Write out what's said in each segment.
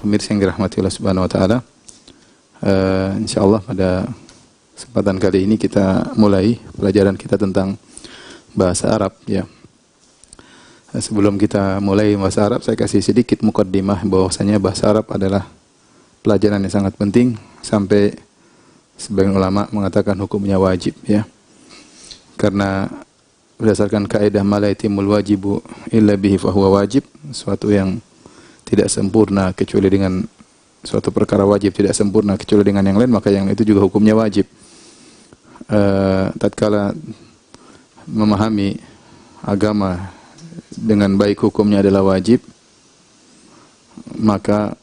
pemirsa yang dirahmati Allah Subhanahu wa taala. Insyaallah pada kesempatan kali ini kita mulai pelajaran kita tentang bahasa Arab ya. Sebelum kita mulai bahasa Arab, saya kasih sedikit mukaddimah bahwasanya bahasa Arab adalah pelajaran yang sangat penting sampai sebagian ulama mengatakan hukumnya wajib ya. Karena berdasarkan kaidah ma la yatimul wajibu illa bihi fa huwa wajib, suatu yang tidak sempurna kecuali dengan suatu perkara wajib tidak sempurna kecuali dengan yang lain, maka yang itu juga hukumnya wajib. Tatkala memahami agama dengan baik hukumnya adalah wajib, maka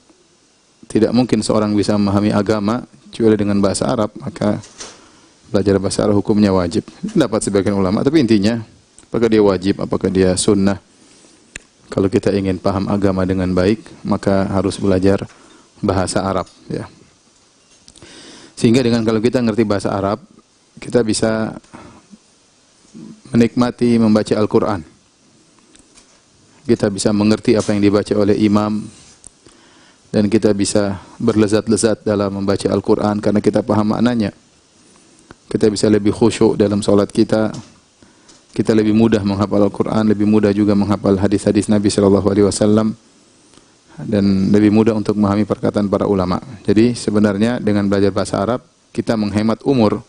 tidak mungkin seorang bisa memahami agama kecuali dengan bahasa Arab, maka belajar bahasa Arab hukumnya wajib. Dapat sebagian ulama, tapi intinya apakah dia wajib, apakah dia sunnah. Kalau kita ingin paham agama dengan baik, maka harus belajar bahasa Arab ya. Sehingga dengan kalau kita ngerti bahasa Arab, kita bisa menikmati membaca Al-Qur'an. Kita bisa mengerti apa yang dibaca oleh imam, dan kita bisa berlezat-lezat dalam membaca Al-Qur'an karena kita paham maknanya. Kita bisa lebih khusyuk dalam salat kita. Kita lebih mudah menghafal Al-Qur'an, lebih mudah juga menghafal hadis-hadis Nabi sallallahu alaihi wasallam, dan lebih mudah untuk memahami perkataan para ulama. Jadi sebenarnya dengan belajar bahasa Arab kita menghemat umur.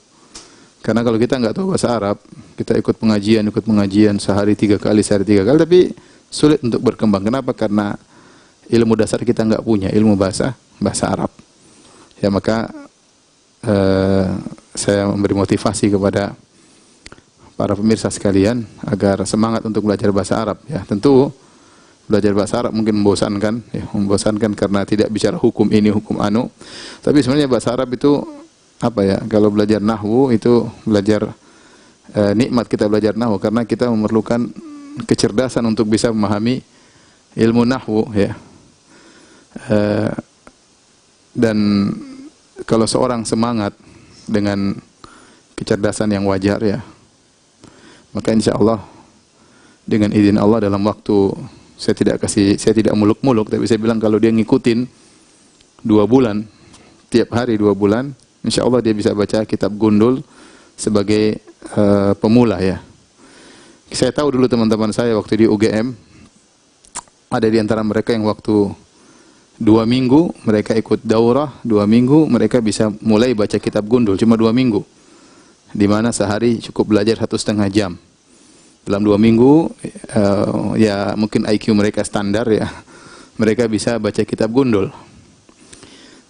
Karena kalau kita enggak tahu bahasa Arab, kita ikut pengajian sehari 3 kali, tapi sulit untuk berkembang. Kenapa? Karena ilmu dasar kita enggak punya, ilmu bahasa Arab. Ya, maka saya memberi motivasi kepada para pemirsa sekalian agar semangat untuk belajar bahasa Arab ya. Tentu belajar bahasa Arab mungkin membosankan ya, karena tidak bicara hukum ini, hukum anu. Tapi sebenarnya bahasa Arab itu apa ya? Kalau belajar nahwu itu belajar nikmat kita belajar nahwu karena kita memerlukan kecerdasan untuk bisa memahami ilmu nahwu ya. Dan kalau seorang semangat dengan kecerdasan yang wajar ya, maka insya Allah dengan izin Allah dalam waktu saya tidak muluk-muluk, tapi saya bilang kalau dia ngikutin 2 bulan, tiap hari 2 bulan, insya Allah dia bisa baca kitab Gundul sebagai pemula ya. Saya tahu dulu teman-teman saya waktu di UGM, ada di antara mereka yang waktu 2 minggu mereka ikut daurah, 2 minggu mereka bisa mulai baca kitab Gundul, cuma 2 minggu. Di mana sehari cukup belajar 1,5 jam. Dalam 2 minggu, ya mungkin IQ mereka standar ya, mereka bisa baca kitab Gundul.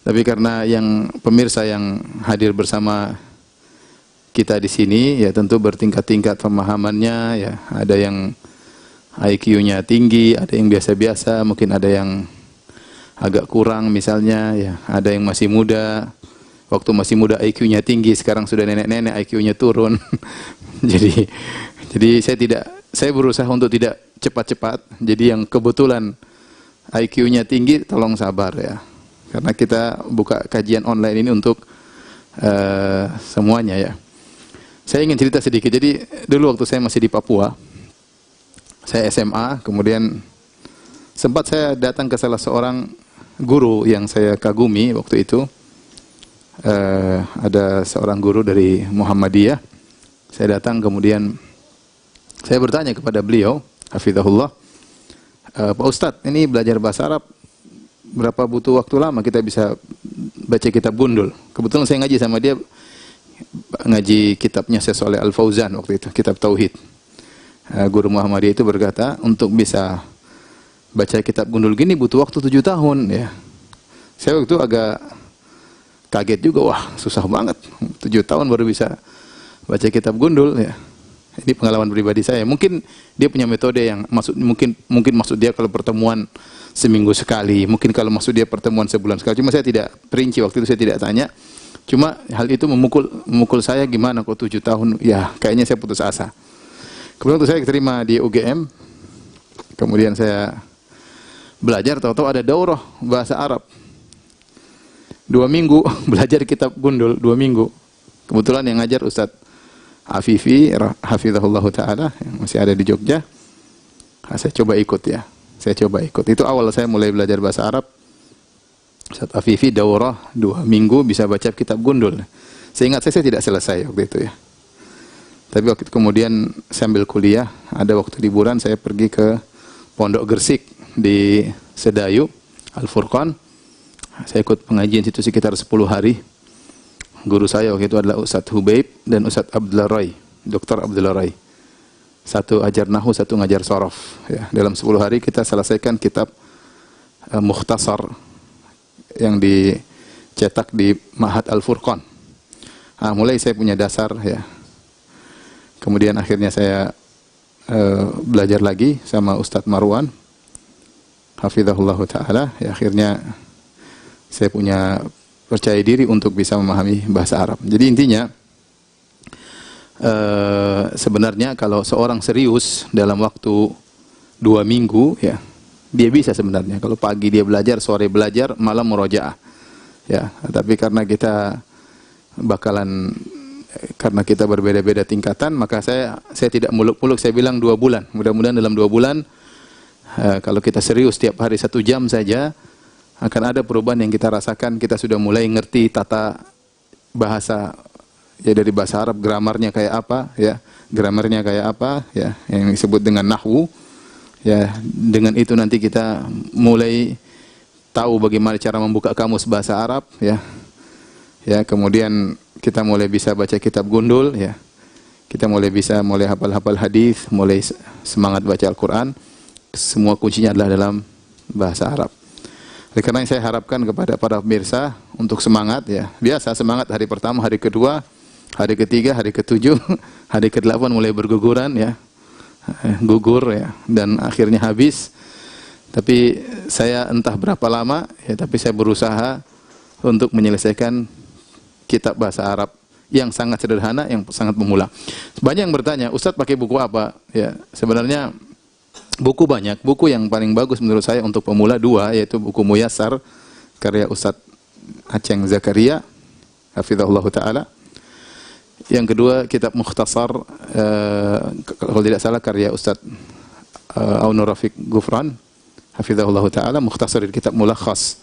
Tapi karena yang pemirsa yang hadir bersama kita di sini, ya tentu bertingkat-tingkat pemahamannya ya. Ada yang IQ-nya tinggi, ada yang biasa-biasa, mungkin ada yang agak kurang misalnya ya, ada yang masih muda. Waktu masih muda IQ-nya tinggi, sekarang sudah nenek-nenek IQ-nya turun. jadi saya berusaha untuk tidak cepat-cepat. Jadi yang kebetulan IQ-nya tinggi tolong sabar ya. Karena kita buka kajian online ini untuk semuanya ya. Saya ingin cerita sedikit. Jadi dulu waktu saya masih di Papua, saya SMA, kemudian sempat saya datang ke salah seorang guru yang saya kagumi waktu itu. Ada seorang guru dari Muhammadiyah. Saya datang, kemudian saya bertanya kepada beliau, hafizahullah, Pak Ustadz, ini belajar bahasa Arab berapa butuh waktu lama kita bisa baca kitab Gundul? Kebetulan saya ngaji sama dia, ngaji kitabnya Syekh Shalih Al Fauzan waktu itu, kitab Tauhid. Guru Muhammadiyah itu berkata, untuk bisa baca kitab Gundul gini butuh waktu 7 tahun ya. Saya waktu itu agak kaget juga, wah susah banget, 7 tahun baru bisa baca kitab Gundul ya. Ini pengalaman pribadi saya. Mungkin dia punya metode yang mungkin maksud dia kalau pertemuan seminggu sekali, mungkin kalau maksud dia pertemuan sebulan sekali. Cuma saya tidak perinci, waktu itu saya tidak tanya. Cuma hal itu memukul saya, gimana kok 7 tahun? Ya kayaknya saya putus asa. Kemudian waktu saya diterima di UGM, kemudian saya belajar, tahu-tahu ada daurah bahasa Arab. 2 minggu belajar kitab Gundul, 2 minggu. Kebetulan yang ngajar Ustadz Afifi, hafizahullah ta'ala, yang masih ada di Jogja. Saya coba ikut ya. Itu awal saya mulai belajar bahasa Arab. Ustaz Afifi daurah 2 minggu bisa baca kitab gundul. Seingat saya tidak selesai waktu itu ya. Tapi waktu itu kemudian sambil kuliah, ada waktu liburan saya pergi ke Pondok Gersik di Sedayu, Al-Furqan. Saya ikut pengajian situ sekitar 10 hari. Guru saya waktu itu adalah Ustaz Hubaib dan Ustaz Abdullah Rai, Dr. Abdullah Rai. Satu ajar nahu, satu ngajar sorof. Ya, dalam 10 hari kita selesaikan kitab Mukhtasar yang dicetak di Ma'had Al-Furqan. Mulai saya punya dasar ya. Kemudian akhirnya saya belajar lagi sama Ustadz Marwan, hafizahullah ta'ala. Ya, akhirnya saya punya percaya diri untuk bisa memahami bahasa Arab. Jadi intinya, sebenarnya kalau seorang serius dalam waktu 2 minggu, ya, dia bisa sebenarnya. Kalau pagi dia belajar, sore belajar, malam murojaah. Ya, tapi karena kita karena kita berbeda-beda tingkatan, maka saya tidak muluk-muluk, saya bilang 2 bulan. Mudah-mudahan dalam 2 bulan, kalau kita serius tiap hari 1 jam saja, akan ada perubahan yang kita rasakan. Kita sudah mulai ngerti tata bahasa, ya, dari bahasa Arab, gramarnya kayak apa, ya, gramarnya kayak apa, ya, yang disebut dengan nahwu. Ya, dengan itu nanti kita mulai tahu bagaimana cara membuka kamus bahasa Arab, ya. Ya, kemudian kita mulai bisa baca kitab gundul, ya. Kita mulai hafal-hafal hadis, mulai semangat baca Al-Qur'an. Semua kuncinya adalah dalam bahasa Arab. Oleh karena saya harapkan kepada para pemirsa untuk semangat, ya. Biasa semangat hari pertama, hari kedua, hari ketiga, hari ketujuh, hari ke-8 mulai berguguran, ya. Gugur, ya, dan akhirnya habis. Tapi saya entah berapa lama, ya, tapi saya berusaha untuk menyelesaikan kitab bahasa Arab yang sangat sederhana, yang sangat pemula. Banyak yang bertanya, Ustadz pakai buku apa? Ya, sebenarnya buku banyak. Buku yang paling bagus menurut saya untuk pemula 2, yaitu buku Muyassar karya Ustadz Aceng Zakaria, hafizahullah ta'ala. Yang kedua kitab Mukhtasar, kalau tidak salah karya Ustadz Aunur Rafiq Gufran, hafizahullah ta'ala, Mukhtasar dari kitab Mulakhas.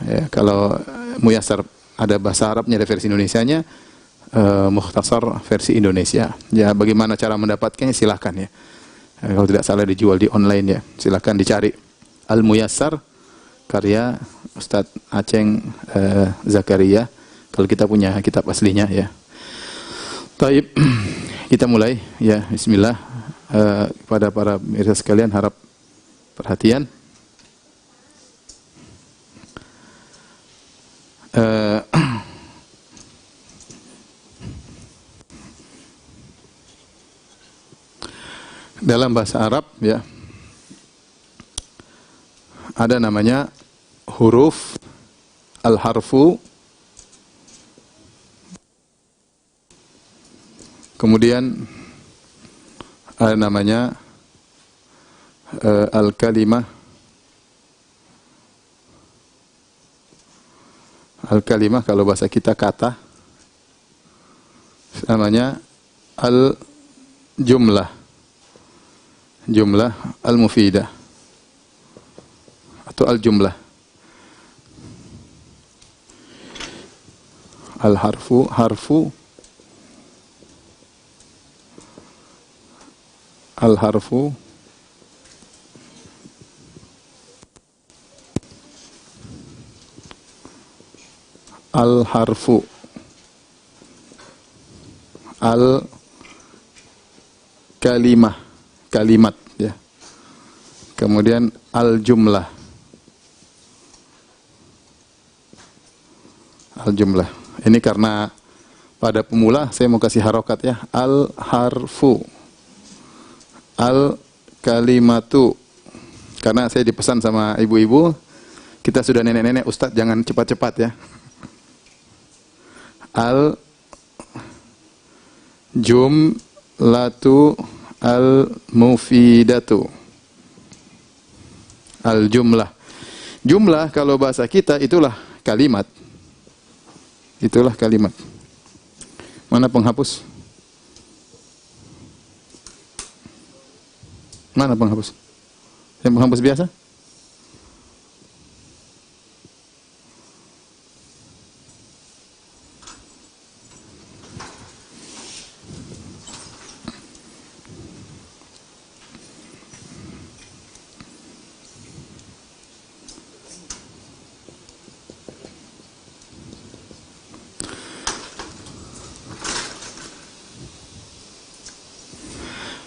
Ya, kalau Muyassar ada bahasa Arabnya, ada versi Indonesianya, Mukhtasar versi Indonesia. Ya, bagaimana cara mendapatkannya silahkan, ya. Kalau tidak salah dijual di online, ya. Silahkan dicari. Al-Muyassar karya Ustadz Aceng Zakaria. Kalau kita punya kitab aslinya, ya. Taib, kita mulai, ya. Bismillah. Kepada para pemirsa sekalian, harap perhatian. Dalam bahasa Arab, ya, ada namanya huruf al-harfu, kemudian ada namanya al-kalimah. Al-kalimah kalau bahasa kita kata, namanya al-jumlah, jumlah al-mufidah atau al-jumlah. Al-harfu, harfu, al-harfu, al-harfu, al-kalimah, kalimat, ya. Kemudian al-jumlah, al-jumlah. Ini karena pada pemula saya mau kasih harokat, ya. Al-harfu, al-kalimatu. Karena saya dipesan sama ibu-ibu, kita sudah nenek-nenek, Ustadz jangan cepat-cepat, ya. Al-jumlatu al-mufidatu. Al-jumlah. Jumlah kalau bahasa kita itulah kalimat. Itulah kalimat. Mana penghapus? Mana penghapus? Yang penghapus biasa?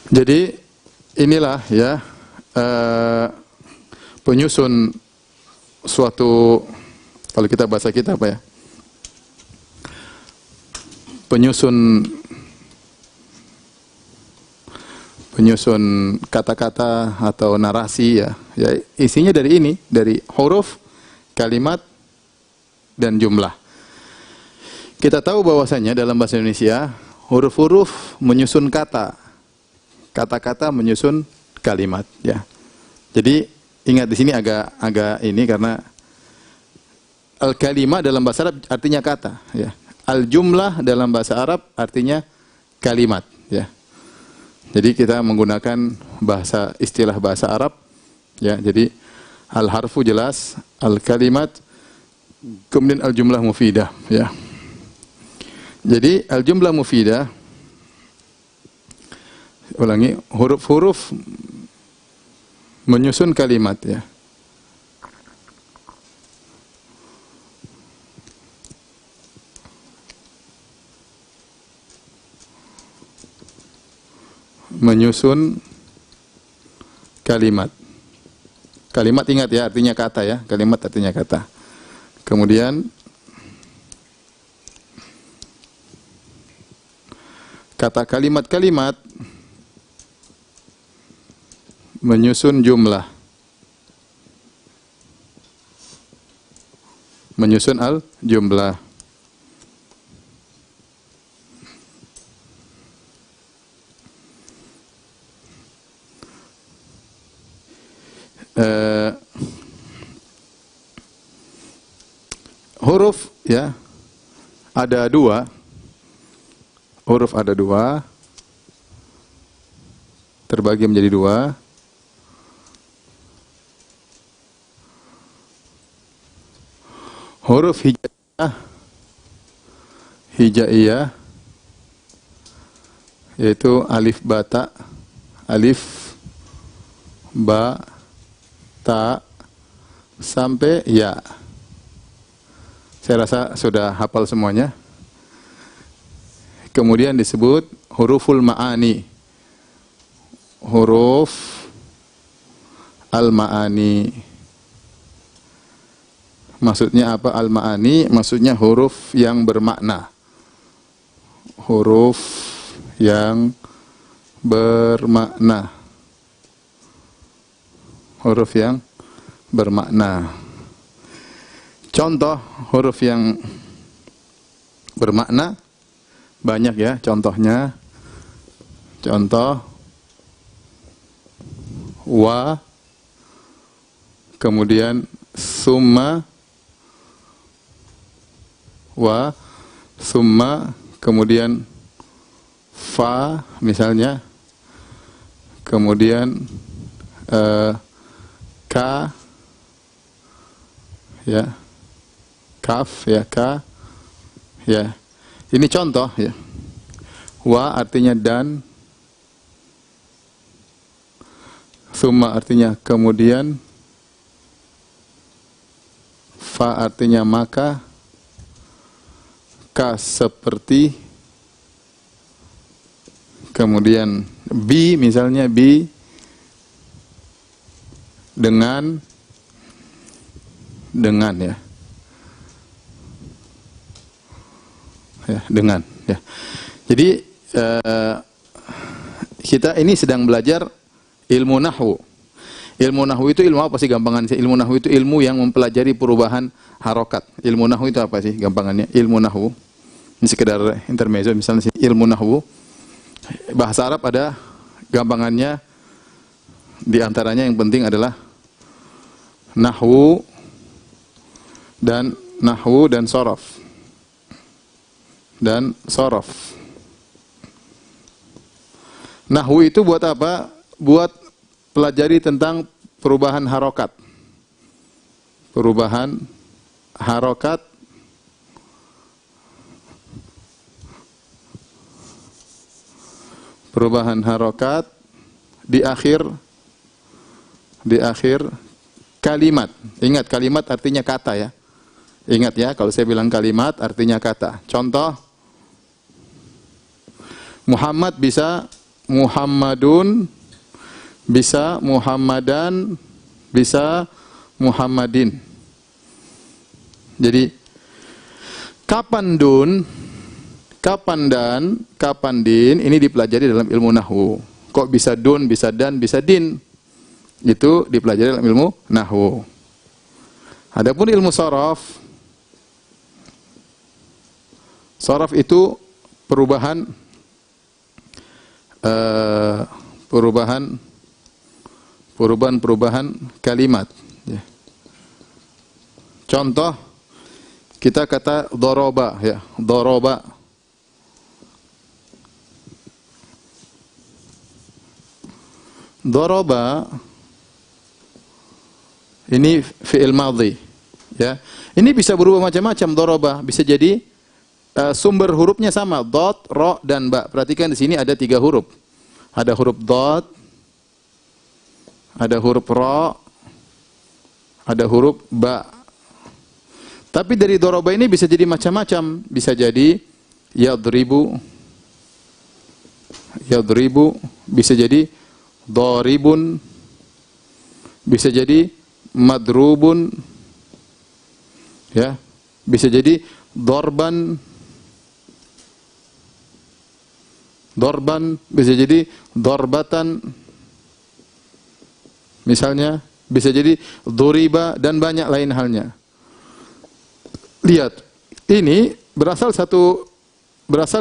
Jadi inilah ya penyusun suatu, kalau kita bahasa kita apa ya? Penyusun kata-kata atau narasi ya. Ya isinya dari ini, dari huruf, kalimat dan jumlah. Kita tahu bahwasanya dalam bahasa Indonesia huruf-huruf menyusun kata, kata-kata menyusun kalimat ya. Jadi ingat di sini agak ini karena al-kalimah dalam bahasa Arab artinya kata ya. Al-jumlah dalam bahasa Arab artinya kalimat ya. Jadi kita menggunakan istilah bahasa Arab ya. Jadi al-harfu jelas, al-kalimat, kemudian al-jumlah mufidah ya. Jadi al-jumlah mufidah, ulangi, huruf-huruf menyusun kalimat ya. Menyusun kalimat. Kalimat ingat ya, artinya kata ya. Kalimat artinya kata. Kemudian kata kalimat-kalimat menyusun jumlah. Menyusun al-jumlah. Huruf ya ada dua, huruf ada dua, terbagi menjadi dua. Huruf hijaiyah, yaitu alif bata, alif ba ta sampai ya. Saya rasa sudah hafal semuanya. Kemudian disebut huruful ma'ani. Huruf al-ma'ani. Maksudnya apa al-ma'ani? Maksudnya huruf yang bermakna. Huruf yang bermakna. Huruf yang bermakna. Contoh huruf yang bermakna banyak ya contohnya. Contoh wa, kemudian summa, wa, summa, kemudian fa misalnya, kemudian ka ya, kaf ya, ka ya. Ini contoh ya. Wa artinya dan, summa artinya kemudian, fa artinya maka, ka seperti, kemudian bi misalnya, bi dengan ya. Ya, dengan ya. Jadi kita ini sedang belajar ilmu nahwu. Ilmu nahwu itu ilmu apa sih gampangan? Ilmu nahwu itu ilmu yang mempelajari perubahan harokat. Ilmu nahwu itu apa sih gampangannya? Ilmu nahwu ini sekedar intermezzo, misalnya ilmu nahwu bahasa Arab ada gampangannya, di antaranya yang penting adalah nahwu dan sorof. Dan sorof. Nahwu itu buat apa? Buat pelajari tentang perubahan harokat. Perubahan harokat di akhir kalimat. Ingat, kalimat artinya kata ya. Ingat ya, kalau saya bilang kalimat artinya kata. Contoh, Muhammad bisa Muhammadun, bisa Muhammadan, bisa Muhammadin. Jadi kapan dun, kapan dan, kapan din, ini dipelajari dalam ilmu nahwu. Kok bisa dun, bisa dan, bisa din? Itu dipelajari dalam ilmu nahwu. Adapun ilmu sharaf, sharaf itu perubahan kalimat. Ya. Contoh, kita kata doroba, ya, doroba. Doroba ini fi'il madhi, ya. Ini bisa berubah macam-macam. Doroba bisa jadi sumber hurufnya sama, dot, ro, dan ba. Perhatikan di sini ada 3 huruf. Ada huruf dot, ada huruf ro, ada huruf ba. Tapi dari doroba ini bisa jadi macam-macam. Bisa jadi yadribu, yadribu, bisa jadi doribun, bisa jadi madrubun, ya, bisa jadi dorban, dorban, bisa jadi dorbatan, misalnya, bisa jadi duriba, dan banyak lain halnya. Lihat, ini berasal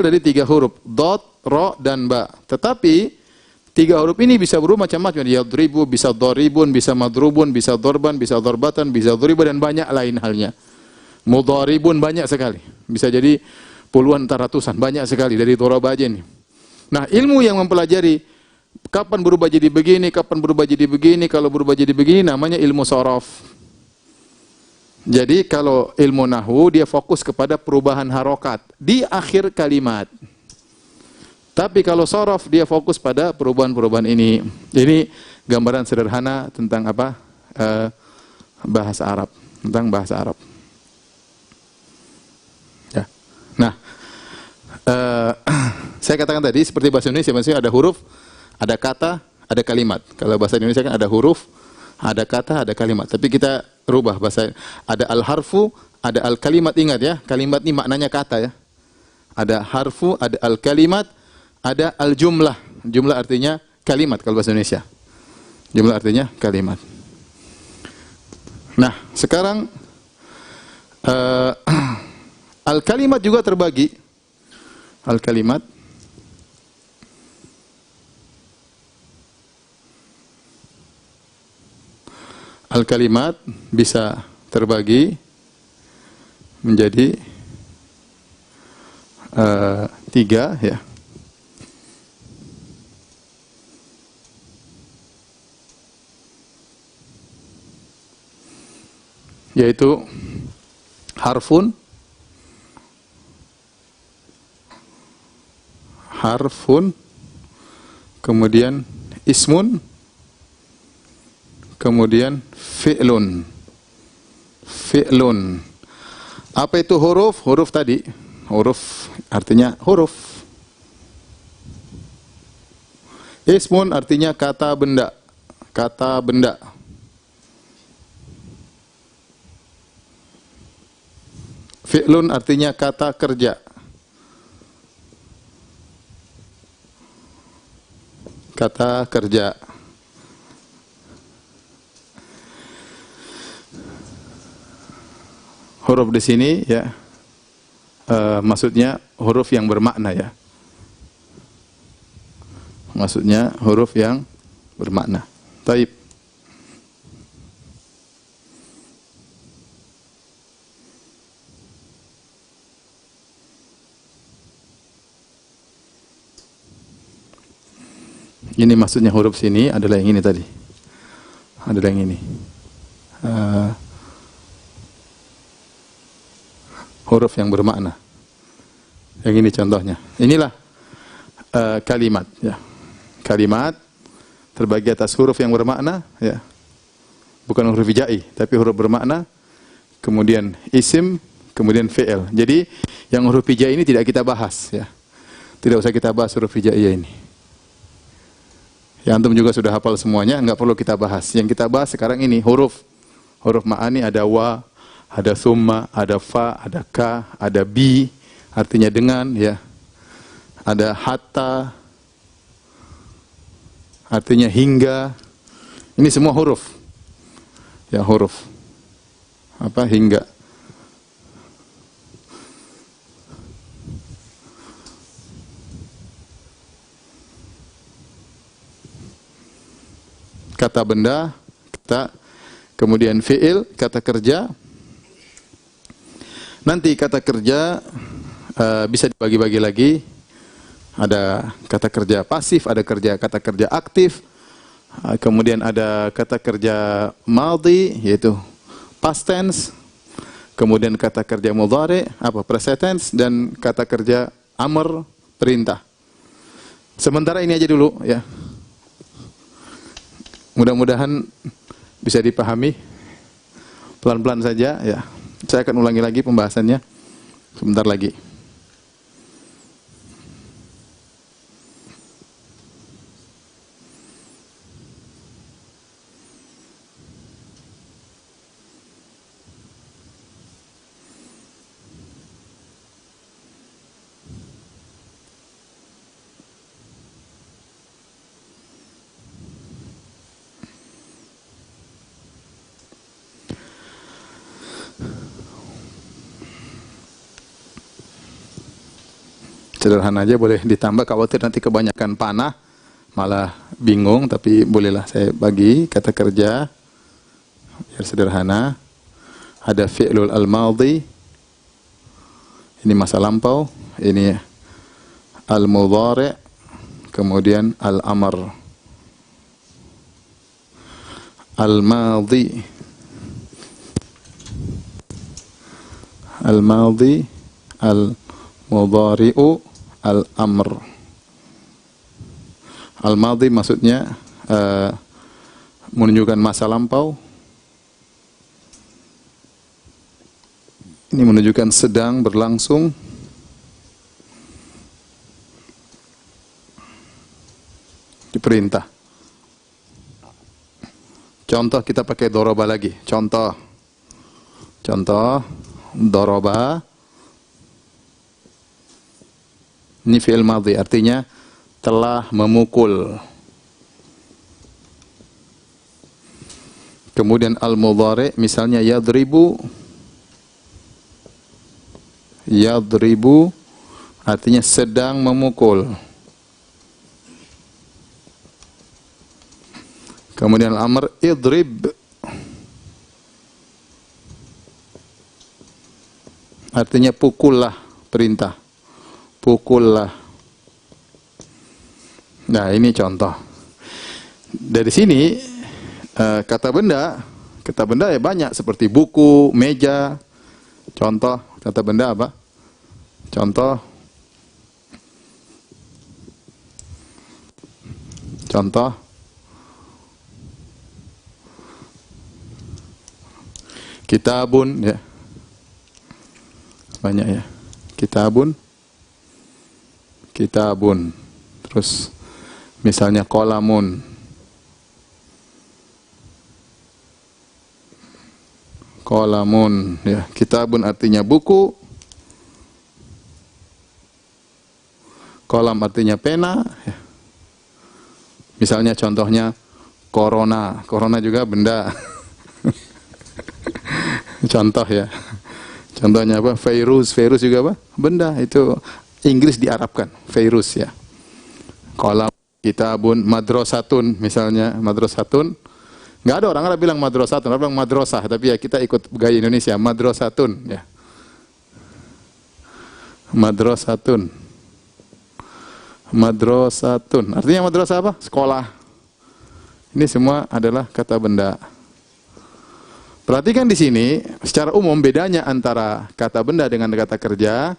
dari 3 huruf, dot, ro, dan ba. Tetapi 3 huruf ini bisa berubah macam-macam. Yadribu, bisa doribun, bisa madrubun, bisa dorban, bisa dorbatan, bisa duriba, dan banyak lain halnya. Mudharibun banyak sekali. Bisa jadi puluhan, ratusan, banyak sekali dari doraba aja ini. Nah, ilmu yang mempelajari kapan berubah jadi begini, kapan berubah jadi begini, kalau berubah jadi begini, namanya ilmu sharaf. Jadi kalau ilmu nahwu dia fokus kepada perubahan harokat di akhir kalimat. Tapi kalau sharaf dia fokus pada perubahan-perubahan ini. Ini gambaran sederhana tentang apa? Bahasa Arab, tentang bahasa Arab. Ya. Nah, saya katakan tadi seperti bahasa Indonesia, maksudnya ada huruf, ada kata, ada kalimat. Kalau bahasa Indonesia kan ada huruf, ada kata, ada kalimat. Tapi kita rubah bahasa, ada al-harfu, ada al-kalimat. Ingat ya, kalimat ini maknanya kata ya. Ada harfu, ada al-kalimat, ada al-jumlah. Jumlah artinya kalimat kalau bahasa Indonesia. Jumlah artinya kalimat. Nah, sekarang al-kalimat juga terbagi. Al-kalimat Al-kalimat bisa terbagi menjadi 3 ya. Yaitu harfun, kemudian ismun, kemudian fi'lun. Apa itu huruf? Huruf tadi. Huruf artinya huruf. Ismun artinya kata benda. Kata benda. Fi'lun artinya kata kerja. Kata kerja. Huruf di sini ya, maksudnya huruf yang bermakna ya. Maksudnya huruf yang bermakna. Taib. Ini maksudnya huruf sini adalah yang ini tadi. Adalah yang ini. Huruf yang bermakna. Yang ini contohnya. Inilah kalimat ya. Kalimat terbagi atas huruf yang bermakna ya. Bukan huruf hijai, tapi huruf bermakna, kemudian isim, kemudian fi'il. Jadi yang huruf hijai ini tidak kita bahas ya. Tidak usah kita bahas huruf hijai ini. Ya, antum juga sudah hafal semuanya, nggak perlu kita bahas. Yang kita bahas sekarang ini huruf. Huruf ma'ani ada wa, ada summa, ada fa, ada ka, ada bi, artinya dengan, ya. Ada hatta, artinya hingga. Ini semua huruf. Ya, huruf. Apa? Hingga. Kata benda, kata, kemudian fi'il, kata kerja. Nanti kata kerja bisa dibagi-bagi lagi. Ada kata kerja pasif, ada kata kerja aktif. Kemudian ada kata kerja madhi, yaitu past tense. Kemudian kata kerja mudhari, present tense, dan kata kerja amr, perintah. Sementara ini aja dulu, ya. Mudah-mudahan bisa dipahami pelan-pelan saja, ya. Saya akan ulangi lagi pembahasannya sebentar lagi. Sederhana aja, boleh ditambah, khawatir nanti kebanyakan panah malah bingung, tapi bolehlah saya bagi kata kerja biar sederhana. Ada fi'lul al-madhi, ini masa lampau, ini al-mudhari', kemudian al-amr. Al-madhi, al-madhi, al-mudhari'u, al-amr. Al-madhi maksudnya menunjukkan masa lampau. Ini menunjukkan sedang berlangsung. Diperintah. Contoh kita pakai doroba lagi. Contoh doroba. Ini fi'il madhi, artinya telah memukul. Kemudian al-mudhari, misalnya yadribu. Yadribu artinya sedang memukul. Kemudian al-amr, idrib, artinya pukullah, perintah. Pukullah. Nah, ini contoh. Dari sini kata benda ya banyak, seperti buku, meja. Contoh kata benda apa? Contoh kitabun, ya. Banyak, ya. Kitabun. Terus misalnya qalamun. Qalamun, ya. Kitabun artinya buku. Qalam artinya pena, ya. Misalnya contohnya corona. Corona juga benda. Contoh, ya. Contohnya apa? Virus juga apa? Benda. Itu Inggris diarabkan, virus, ya. Qalam, kitabun, madrasatun, misalnya madrasatun. Nggak ada orang Arab bilang madrasatun, orang bilang madrasah, tapi ya kita ikut gaya Indonesia, madrasatun, ya. Madrasatun. Artinya madrasah apa? Sekolah. Ini semua adalah kata benda. Perhatikan di sini, secara umum bedanya antara kata benda dengan kata kerja.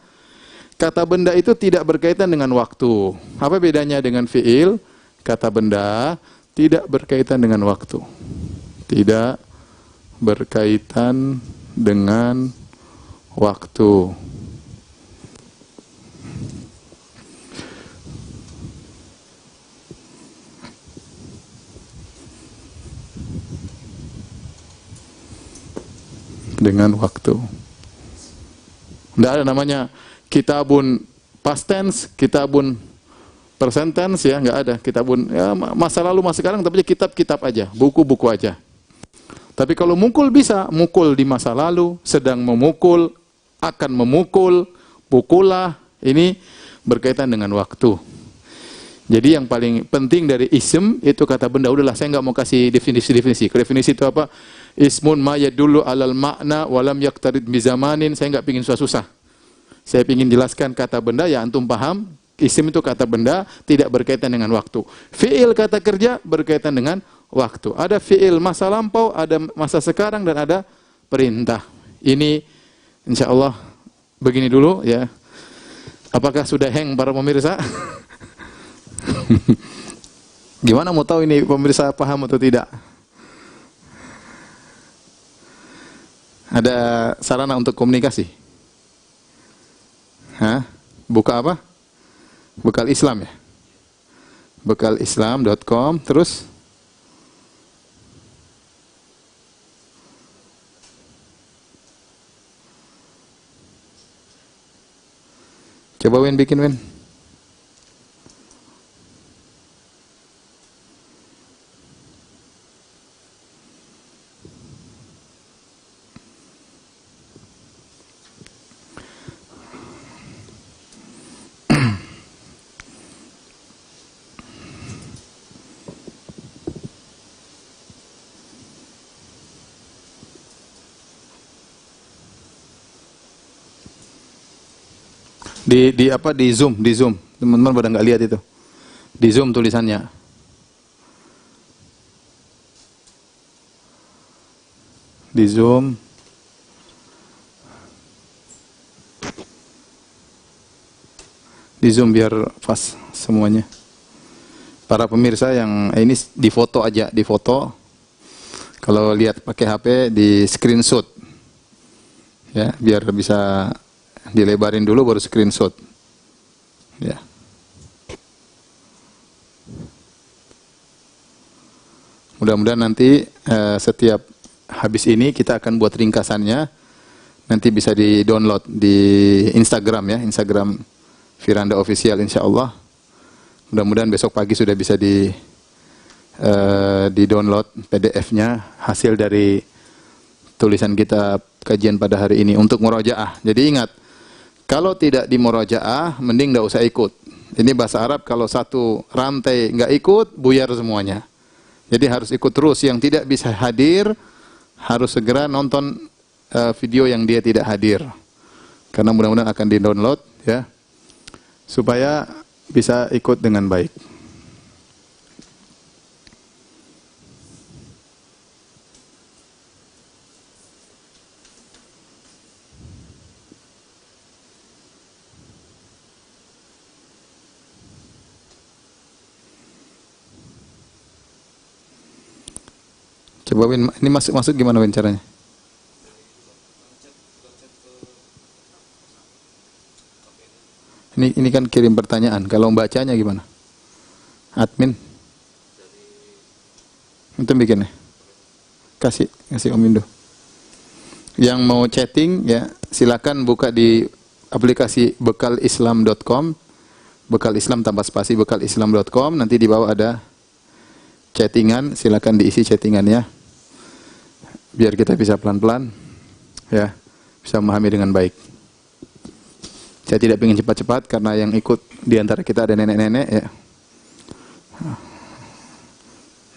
Kata benda itu tidak berkaitan dengan waktu. Apa bedanya dengan fi'il? Kata benda tidak berkaitan dengan waktu. Tidak berkaitan dengan waktu. dengan waktu. Tidak ada namanya kitabun past tense, kitabun present tense, ya, nggak ada. Kitabun ya, masa lalu, masa sekarang, tapi kitab-kitab aja, buku-buku aja. Tapi kalau mukul bisa, mukul di masa lalu, sedang memukul, akan memukul, pukulah, ini berkaitan dengan waktu. Jadi yang paling penting dari ism itu kata benda. Udahlah, saya nggak mau kasih definisi. Definisi itu apa? Ismun ma yadullu alal makna walam yaqtarid bizamanin. Saya nggak pingin susah-susah. Saya pingin jelaskan kata benda, ya antum paham. Isim itu kata benda, tidak berkaitan dengan waktu. Fi'il kata kerja berkaitan dengan waktu. Ada fi'il masa lampau, ada masa sekarang, dan ada perintah. Ini insya Allah begini dulu, ya. Apakah sudah hang para pemirsa? Gimana mau tahu ini pemirsa paham atau tidak? Ada sarana untuk komunikasi? Hah? Buka apa? Bekal Islam, ya? Bekalislam.com. Terus? Coba Win bikin, Win. Di apa, di Zoom. Teman-teman pada nggak lihat itu. Di Zoom tulisannya. Di Zoom. Di Zoom biar pas semuanya. Para pemirsa yang ini di foto aja, di foto. Kalau lihat pakai HP di screenshot. Ya, biar bisa dilebarin dulu baru screenshot. Ya. Mudah-mudahan nanti setiap habis ini kita akan buat ringkasannya. Nanti bisa di-download di Instagram, ya, Instagram Firanda Official, insyaallah. Mudah-mudahan besok pagi sudah bisa di-download PDF-nya, hasil dari tulisan kita kajian pada hari ini untuk murojaah. Jadi ingat, kalau tidak di murojaah, mending nggak usah ikut. Ini bahasa Arab, kalau satu rantai nggak ikut, buyar semuanya. Jadi harus ikut terus. Yang tidak bisa hadir, harus segera nonton video yang dia tidak hadir. Karena mudah-mudahan akan di-download, ya, supaya bisa ikut dengan baik. Coba Win, ini masuk gimana Win caranya? Ini kan kirim pertanyaan. Kalau bacanya gimana? Admin. Itu bikinnya. Kasih Om Indo. Yang mau chatting, ya, silakan buka di aplikasi bekalislam.com. Bekal Islam tanpa spasi, bekalislam.com. Nanti di bawah ada chattingan, silakan diisi chattingannya. Biar kita bisa pelan-pelan, ya, bisa memahami dengan baik. Saya tidak ingin cepat-cepat karena yang ikut di antara kita ada nenek-nenek, ya.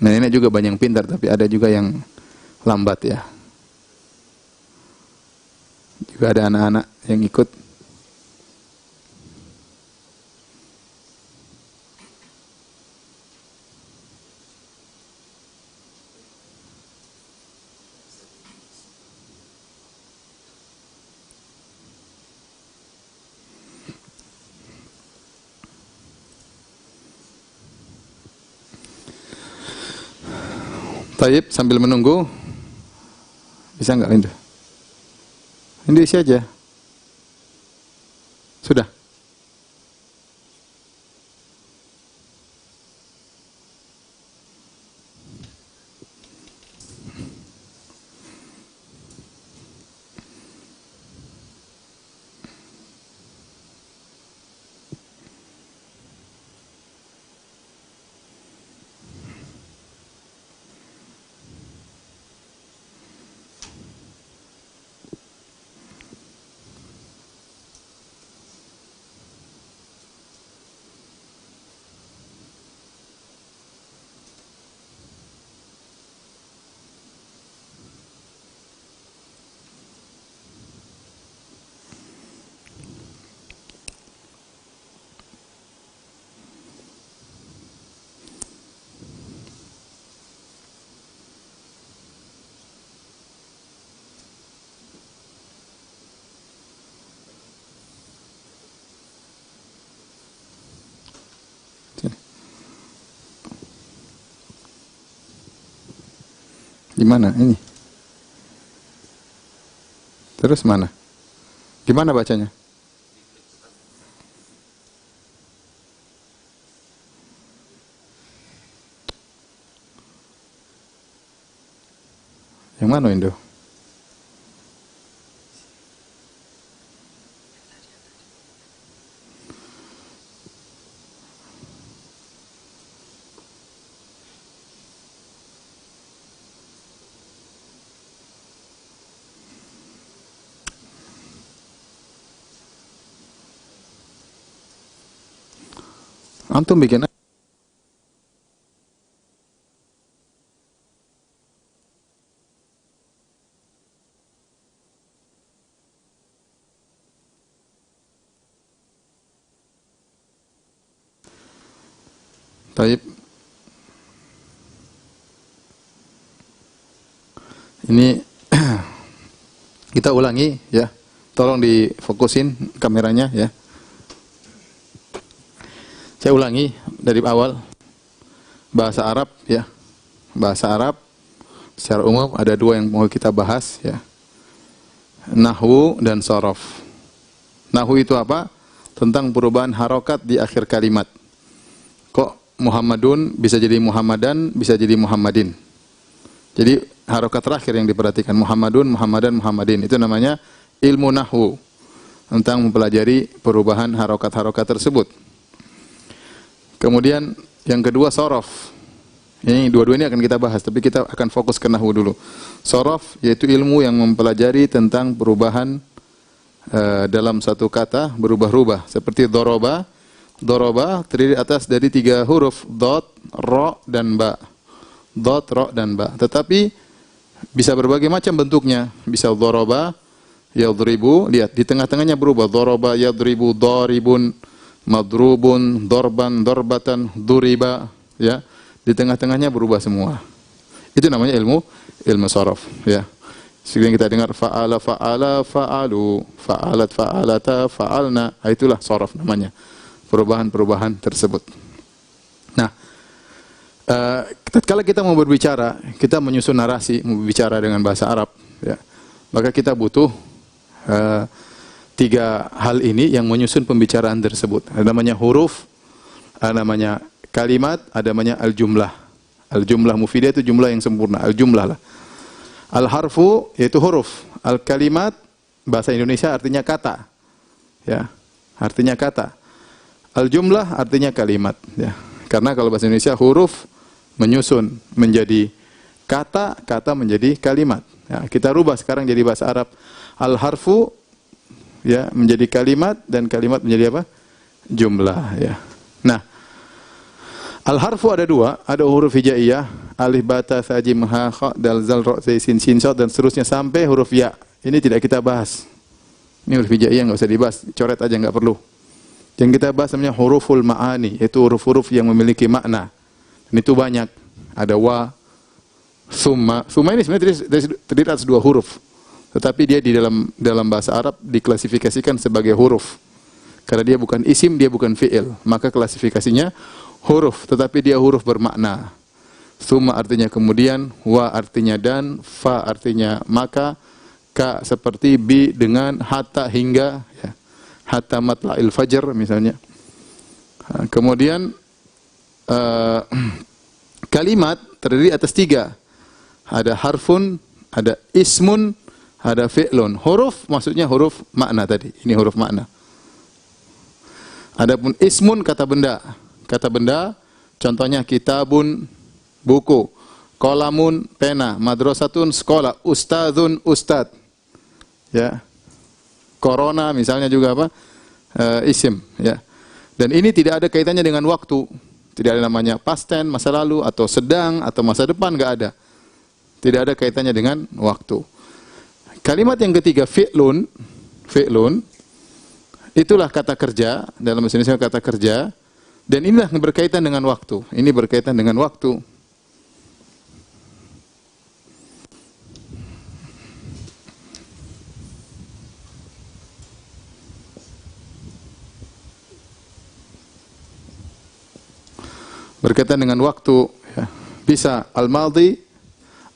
Nenek-nenek juga banyak yang pintar, tapi ada juga yang lambat, ya. Juga ada anak-anak yang ikut. Taib, sambil menunggu, bisa nggak Lindu? Ini isi aja. Sudah. Di mana? Ini. Terus mana? Gimana bacanya? Yang mana Indo? Antum bikin Taib. Ini kita ulangi ya. Tolong difokusin kameranya ya. Saya ulangi dari awal. Bahasa Arab ya. Bahasa Arab secara umum ada dua yang mau kita bahas ya. Nahwu dan shorof. Nahwu itu apa? Tentang perubahan harokat di akhir kalimat. Kok Muhammadun bisa jadi Muhammadan, bisa jadi Muhammadin. Jadi harokat terakhir yang diperhatikan Muhammadun, Muhammadan, Muhammadin. Itu namanya ilmu nahwu. Tentang mempelajari perubahan harokat-harokat tersebut. Kemudian yang kedua shorof. Ini dua-duanya akan kita bahas, tapi kita akan fokus ke nahwu dulu. Shorof yaitu ilmu yang mempelajari tentang perubahan dalam satu kata berubah-ubah. Seperti doroba. Doroba terdiri atas dari 3 huruf, dot, ro, dan ba. Dot, ro, dan ba. Tetapi bisa berbagai macam bentuknya. Bisa doroba, yadribu. Lihat, di tengah-tengahnya berubah. Doroba, yadribu, doribun, madrubun, dorban, dorbatan, duriba. Ya, di tengah-tengahnya berubah semua. Itu namanya ilmu shorof. Ya. Sehingga kita dengar fa'ala, fa'ala, fa'alu, fa'alat, fa'alata, fa'alna. Itulah shorof namanya. Perubahan-perubahan tersebut. Nah, kalau kita mau berbicara, kita menyusun narasi, mau berbicara dengan bahasa Arab, ya, maka kita butuh 3 hal ini yang menyusun pembicaraan tersebut. Ada namanya huruf, ada namanya kalimat, ada namanya al-jumlah. Al-jumlah mufidah itu jumlah yang sempurna, al-jumlah lah. Al-harfu yaitu huruf, al-kalimat bahasa Indonesia artinya kata. Ya, artinya kata. Al-jumlah artinya kalimat ya. Karena kalau bahasa Indonesia huruf menyusun menjadi kata, kata menjadi kalimat. Ya, kita rubah sekarang jadi bahasa Arab. Al-harfu ya menjadi kalimat dan kalimat menjadi apa? Jumlah ya. Nah, al-harfu ada 2, ada huruf hijaiyah, alif, ba, ta, tha, jim, ha, kha, dal, zal, ra, zai, sin, shin, shad dan seterusnya sampai huruf ya. Ini tidak kita bahas. Ini huruf hijaiyah enggak usah dibahas, coret aja enggak perlu. Yang kita bahas namanya huruful ma'ani, yaitu huruf-huruf yang memiliki makna. Dan itu banyak. Ada wa, summa. Summa ini sebenarnya terdiri atas 2 huruf. Tetapi dia di dalam bahasa Arab diklasifikasikan sebagai huruf. Karena dia bukan isim, dia bukan fi'il. Maka klasifikasinya huruf, tetapi dia huruf bermakna. Summa artinya kemudian, wa artinya dan, fa artinya maka, ka seperti, bi dengan, hatta hingga, ya. Hatta matla'il fajr misalnya. Kemudian kalimat terdiri atas 3. Ada harfun, ada ismun, ada fi'lun. Huruf maksudnya huruf makna tadi. Ini huruf makna. Adapun ismun kata benda. Kata benda contohnya kitabun buku, qalamun pena, madrasatun sekolah, ustadzun ustad. Ya. Corona misalnya juga apa? Isim ya. Dan ini tidak ada kaitannya dengan waktu. Tidak ada namanya past tense, masa lalu atau sedang atau masa depan, enggak ada. Tidak ada kaitannya dengan waktu. Kalimat yang ketiga fi'lun. Fi'lun itulah kata kerja, dalam bahasa Indonesia kata kerja, dan inilah yang berkaitan dengan waktu. Ini berkaitan dengan waktu. Berkaitan dengan waktu ya. Bisa al-madhi,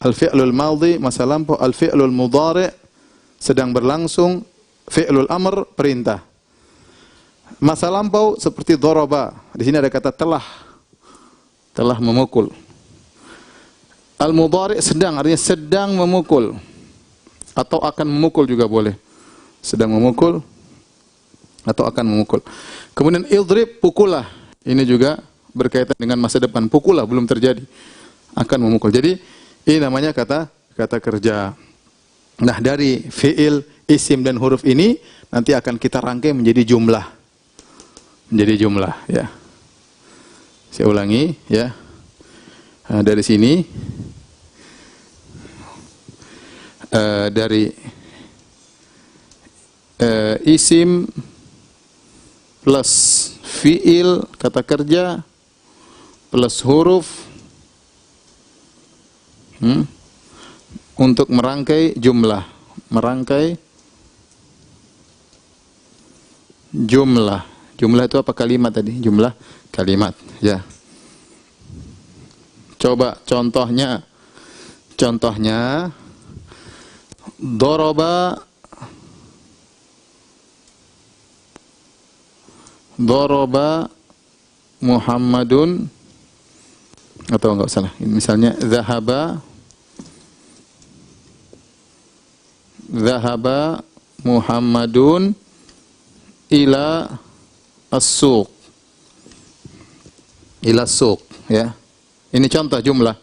Al-fi'lul madhi masa lampau, al-fi'lul mudhari' sedang berlangsung, fi'lul amr perintah. Masa lampau seperti daraba. Di sini ada kata telah. Telah memukul. Al-mudhari' sedang, artinya sedang memukul. Atau akan memukul juga boleh. Sedang memukul atau akan memukul. Kemudian idrib, pukullah. Ini juga berkaitan dengan masa depan. Pukullah, belum terjadi. Akan memukul. Jadi ini namanya kata kerja. Nah, dari fi'il, isim dan huruf ini nanti akan kita rangkai menjadi jumlah. Menjadi jumlah, ya. Saya ulangi, ya. Nah, dari sini dari isim plus fi'il, kata kerja, plus huruf, untuk merangkai jumlah. Merangkai jumlah. Jumlah itu apa kalimat tadi? Jumlah kalimat, ya. Coba contohnya. Contohnya daraba Muhammadun, atau enggak salah. Misalnya zahaba Muhammadun ila as-suq. Ila as-suq, ya. Ini contoh jumlah.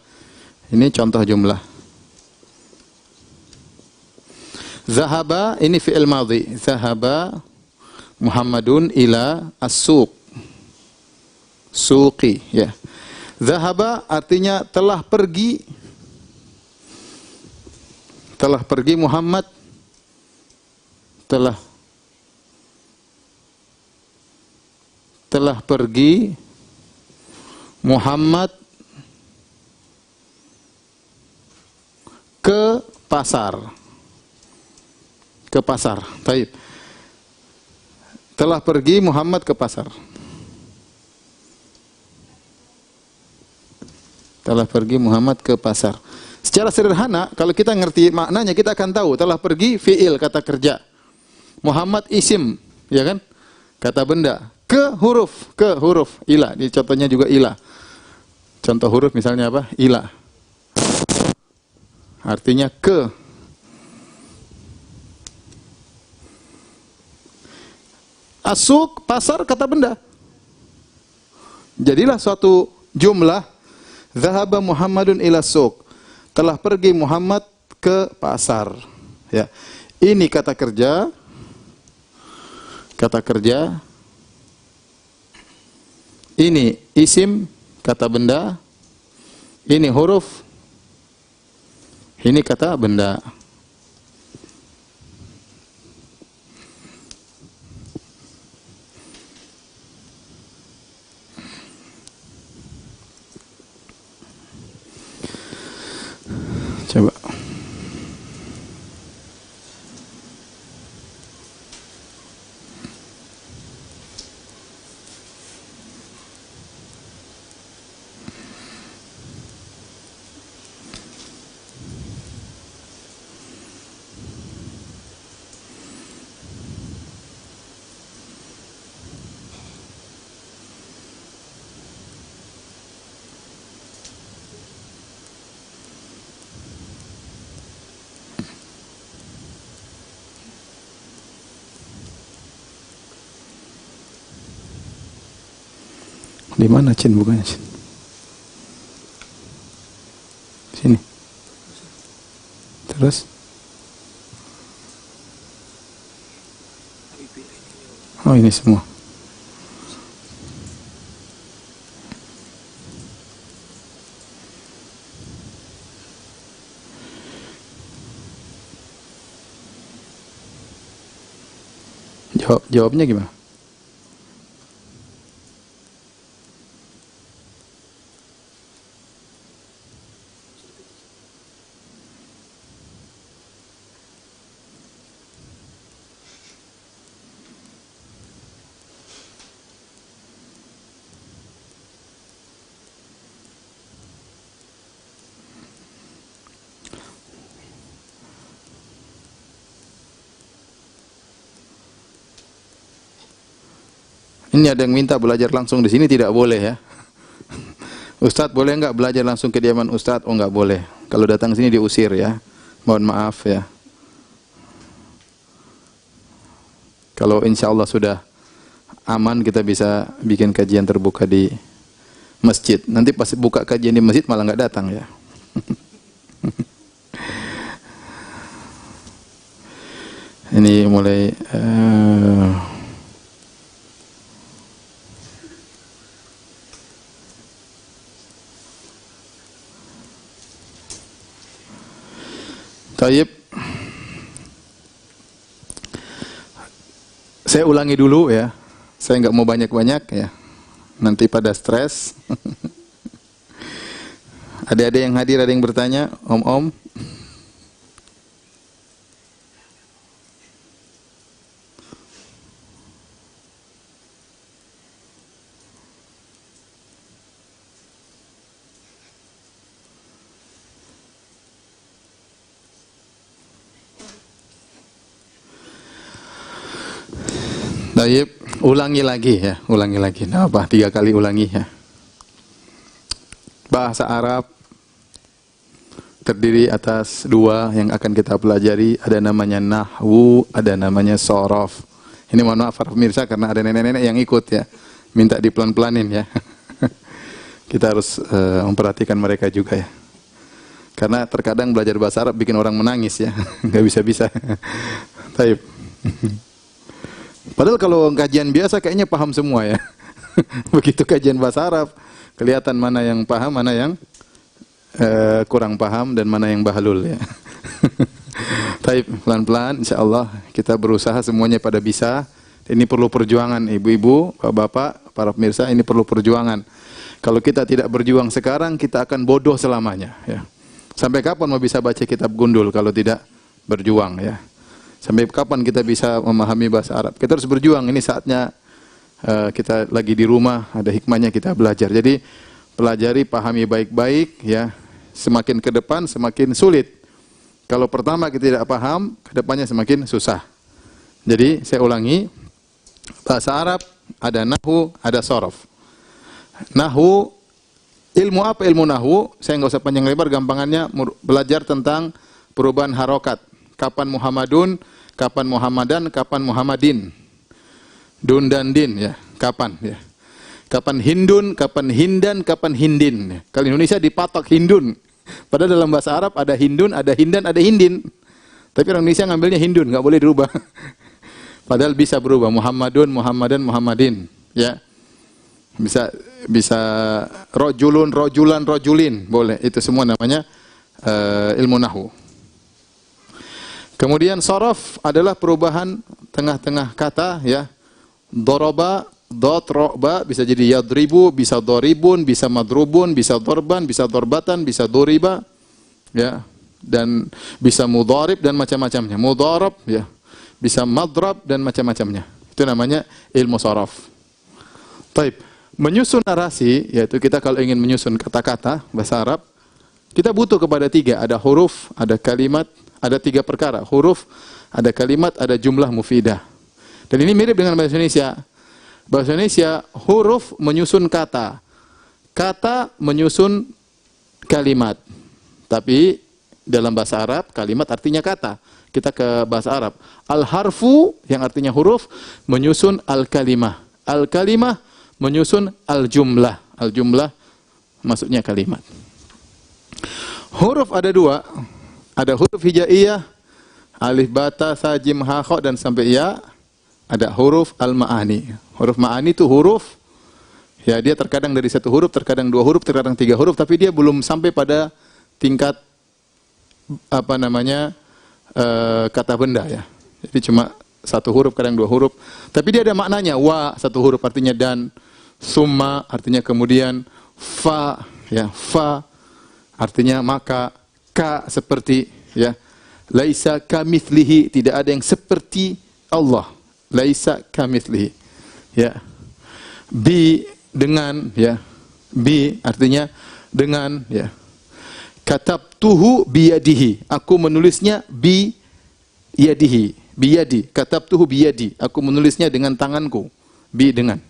Ini contoh jumlah. Zahaba ini fi'il madhi. Zahaba Muhammadun ila as-suq. Suqi, ya. Zahaba artinya telah pergi. Telah pergi Muhammad. Telah pergi Muhammad ke pasar. Ke pasar. Baik. Telah pergi Muhammad ke pasar. Telah pergi Muhammad ke pasar. Secara sederhana, kalau kita ngerti maknanya, kita akan tahu telah pergi fi'il, kata kerja. Muhammad isim, ya kan? Kata benda. Ke huruf ila. Ini contohnya juga ila. Contoh huruf misalnya apa? Ila. Artinya ke. Asuk, pasar, kata benda. Jadilah suatu jumlah. Zahaba Muhammadun ila suq. Telah pergi Muhammad ke pasar. Ya. Ini kata kerja. Kata kerja. Ini isim, kata benda. Ini huruf. Ini kata benda. Coba. Di mana Cin? Bukannya Cin. Sini. Terus? Oh, ini semua. Jawabnya gimana? Ini ada yang minta belajar langsung di sini, tidak boleh ya. Ustadz boleh nggak belajar langsung kediaman Ustadz? Oh nggak boleh. Kalau datang sini diusir ya. Mohon maaf ya. Kalau insya Allah sudah aman, kita bisa bikin kajian terbuka di masjid. Nanti pas buka kajian di masjid malah nggak datang ya. Ini mulai Taib. Saya ulangi dulu ya. Saya nggak mau banyak-banyak ya. Nanti pada stres. Ada yang hadir, ada yang bertanya, Om. Taib, ulangi lagi ya, ulangi lagi. Nah, apa? 3 kali ulangi ya. Bahasa Arab terdiri atas 2 yang akan kita pelajari. Ada namanya nahwu, ada namanya sorof. Ini mohon maaf para pemirsa karena ada nenek-nenek yang ikut ya. Minta dipelan-pelanin ya. Kita harus memperhatikan mereka juga ya. Karena terkadang belajar bahasa Arab bikin orang menangis ya. Nggak bisa-bisa. Taib. Padahal kalau kajian biasa kayaknya paham semua ya. Begitu kajian bahasa Arab, kelihatan mana yang paham, mana yang kurang paham, dan mana yang bahlul ya. Taib, pelan-pelan insyaallah kita berusaha semuanya pada bisa. Ini perlu perjuangan ibu-ibu, bapak-bapak, para pemirsa, ini perlu perjuangan. Kalau kita tidak berjuang sekarang, kita akan bodoh selamanya ya. Sampai kapan mau bisa baca kitab gundul kalau tidak berjuang ya? Sampai kapan kita bisa memahami bahasa Arab? Kita harus berjuang. Ini saatnya kita lagi di rumah, ada hikmahnya kita belajar. Jadi pelajari, pahami baik-baik ya. Semakin ke depan semakin sulit. Kalau pertama kita tidak paham, ke depannya semakin susah. Jadi saya ulangi, bahasa Arab ada nahwu, ada sorof. Nahwu, ilmu apa ilmu nahwu? Saya nggak usah panjang lebar, gampangannya belajar tentang perubahan harokat. Kapan Muhammadun, kapan Muhammadan, kapan Muhammadin. Dun dan din ya, kapan ya. Kapan Hindun, kapan Hindan, kapan Hindin. Ya. Kalau Indonesia dipatok Hindun. Padahal dalam bahasa Arab ada Hindun, ada Hindan, ada Hindin. Tapi orang Indonesia ngambilnya Hindun, nggak boleh dirubah. Padahal bisa berubah, Muhammadun, Muhammadan, Muhammadin. Ya. Bisa rojulun, rojulan, rojulin, boleh. Itu semua namanya ilmu nahwu. Kemudian sorof adalah perubahan tengah-tengah kata ya. Doroba, dot, ro'ba, bisa jadi yadribu, bisa doribun, bisa madrubun, bisa dorban, bisa dorbatan, bisa doriba ya. Dan bisa mudharib dan macam-macamnya. Mudharab ya. Bisa madrab dan macam-macamnya. Itu namanya ilmu sorof. Taib. Menyusun narasi, yaitu kita kalau ingin menyusun kata-kata bahasa Arab, kita butuh kepada 3. Ada huruf, ada kalimat, ada 3 perkara. Huruf, ada kalimat, ada jumlah mufidah. Dan ini mirip dengan bahasa Indonesia. Bahasa Indonesia, huruf menyusun kata. Kata menyusun kalimat. Tapi dalam bahasa Arab, kalimat artinya kata. Kita ke bahasa Arab. Al-harfu, yang artinya huruf, menyusun al-kalimah. Al-kalimah menyusun al-jumlah. Al-jumlah maksudnya kalimat. Huruf ada 2. Ada huruf hijaiyah, alif, bata, sa, jim, ha, kha, dan sampai ya. Ada huruf al-ma'ani. Huruf ma'ani itu huruf, ya dia terkadang dari 1 huruf, terkadang 2 huruf, terkadang 3 huruf, tapi dia belum sampai pada tingkat apa namanya kata benda ya. Jadi cuma 1 huruf, kadang 2 huruf. Tapi dia ada maknanya. Wa 1 huruf artinya dan, summa artinya kemudian, fa ya, fa artinya maka, ka seperti ya. Laisa kamitslihi, tidak ada yang seperti Allah. Laisa kamitslihi. Ya. Bi dengan ya. Bi artinya dengan ya. Katabtuhu biyadihi. Aku menulisnya bi yadihi. Biyadi. Katabtuhu biyadi. Aku menulisnya dengan tanganku. Bi dengan.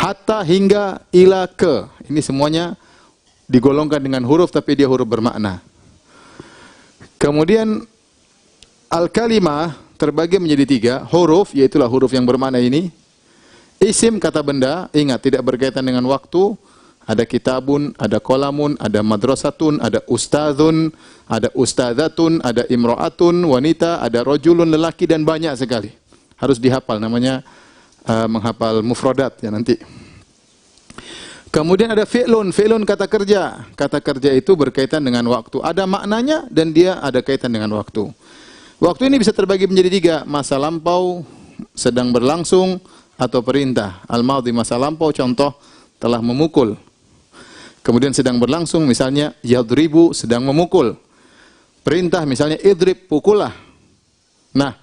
hatta hingga, ila ke. Ini semuanya digolongkan dengan huruf tapi dia huruf bermakna. Kemudian al-kalimah terbagi menjadi 3 huruf, yaitulah huruf yang bermakna ini. Isim kata benda, ingat tidak berkaitan dengan waktu. Ada kitabun, ada kolamun, ada madrasatun, ada ustadzun, ada ustadzatun, ada imro'atun, wanita, ada rojulun, lelaki, dan banyak sekali. Harus dihafal, namanya menghafal mufradat ya nanti. Kemudian ada fi'lun, fi'lun kata kerja. Kata kerja itu berkaitan dengan waktu. Ada maknanya dan dia ada kaitan dengan waktu. Waktu ini bisa terbagi menjadi 3, masa lampau, sedang berlangsung, atau perintah. Al-madhi masa lampau, contoh telah memukul. Kemudian sedang berlangsung, misalnya yadribu, sedang memukul. Perintah misalnya idrib, pukullah. Nah,